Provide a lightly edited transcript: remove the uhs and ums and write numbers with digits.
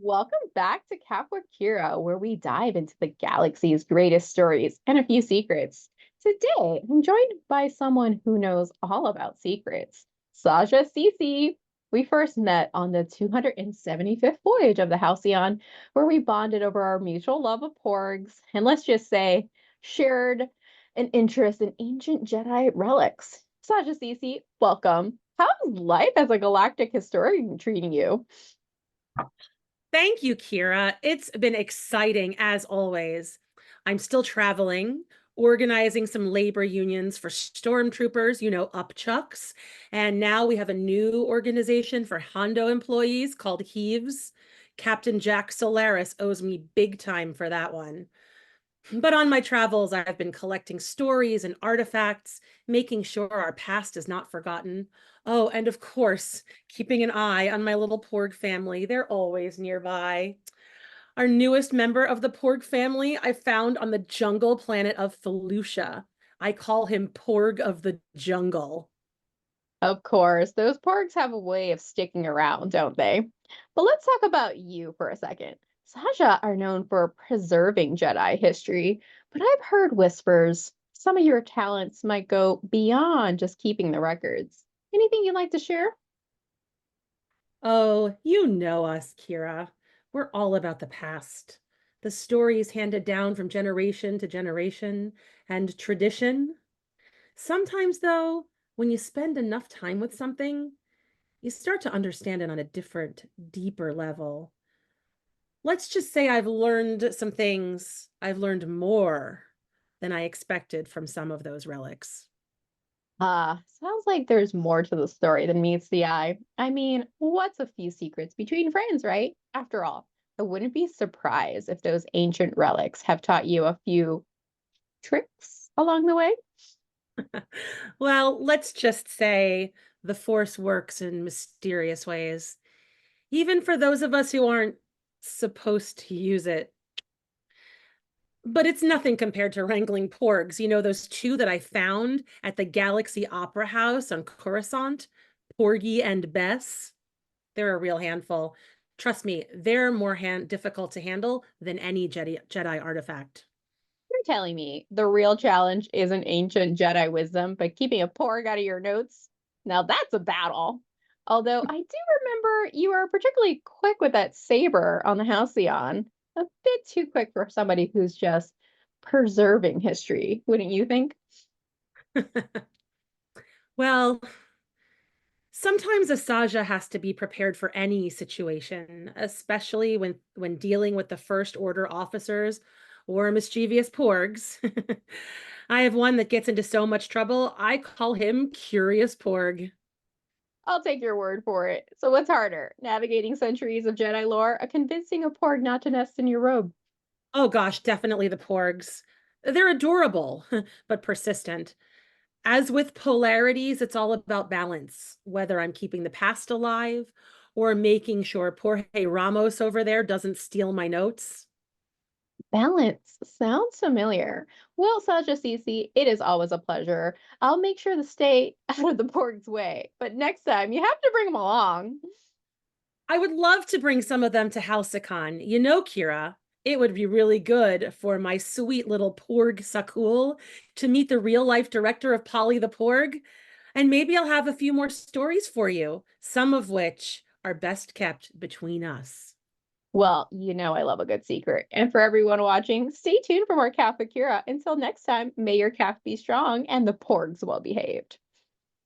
Welcome back to Cap with Kira, where we dive into the galaxy's greatest stories and a few secrets. Today, I'm joined by someone who knows all about secrets, Saja Cece. We first met on the 275th voyage of the Halcyon, where we bonded over our mutual love of porgs, and let's just say, shared an interest in ancient Jedi relics. Saja Cece, welcome. How's life as a galactic historian treating you? Thank you, Qi'ra. It's been exciting as always. I'm still traveling, organizing some labor unions for stormtroopers, upchucks. And now we have a new organization for Hondo employees called Heaves. Captain Jack Solaris owes me big time for that one. But on my travels, I've been collecting stories and artifacts, making sure our past is not forgotten. Oh, and of course, keeping an eye on my little Porg family. They're always nearby. Our newest member of the Porg family I found on the jungle planet of Felucia. I call him Porg of the jungle. Of course, those porgs have a way of sticking around, don't they? But let's talk about you for a second. Saja are known for preserving Jedi history, but I've heard whispers some of your talents might go beyond just keeping the records. Anything you'd like to share? Oh, you know us, Qi'ra. We're all about the past. The stories handed down from generation to generation and tradition. Sometimes, though, when you spend enough time with something, you start to understand it on a different, deeper level. Let's just say I've learned some things. I've learned more than I expected from some of those relics. Sounds like there's more to the story than meets the eye. I mean, what's a few secrets between friends, right? After all, I wouldn't be surprised if those ancient relics have taught you a few tricks along the way. Well, let's just say the Force works in mysterious ways, even for those of us who aren't supposed to use it. But it's nothing compared to wrangling porgs. You know, those two that I found at the Galaxy Opera House on Coruscant, Porgy and Bess. They're a real handful. Trust me, they're more difficult to handle than any Jedi artifact. You're telling me the real challenge isn't ancient Jedi wisdom, but keeping a porg out of your notes? Now that's a battle. Although I do remember you are particularly quick with that saber on the Halcyon. A bit too quick for somebody who's just preserving history, wouldn't you think? Well, sometimes a Saja has to be prepared for any situation, especially when dealing with the First Order officers or mischievous porgs. I have one that gets into so much trouble, I call him Curious Porg. I'll take your word for it. So what's harder, navigating centuries of Jedi lore or convincing a porg not to nest in your robe? Oh gosh, definitely the porgs. They're adorable, but persistent. As with polarities, it's all about balance, whether I'm keeping the past alive or making sure Jorge Ramos over there doesn't steal my notes. Balance sounds familiar. Well, Saja Cece, it is always a pleasure. I'll make sure to stay out of the porg's way, but next time you have to bring them along. I would love to bring some of them to Halcy-Con. You know, Qi'ra, it would be really good for my sweet little Porg Sakul to meet the real life director of Polly the Porg. And maybe I'll have a few more stories for you, some of which are best kept between us. Well, you know I love a good secret. And for everyone watching, stay tuned for more Catholic Cura. Until next time, may your calf be strong and the porgs well behaved.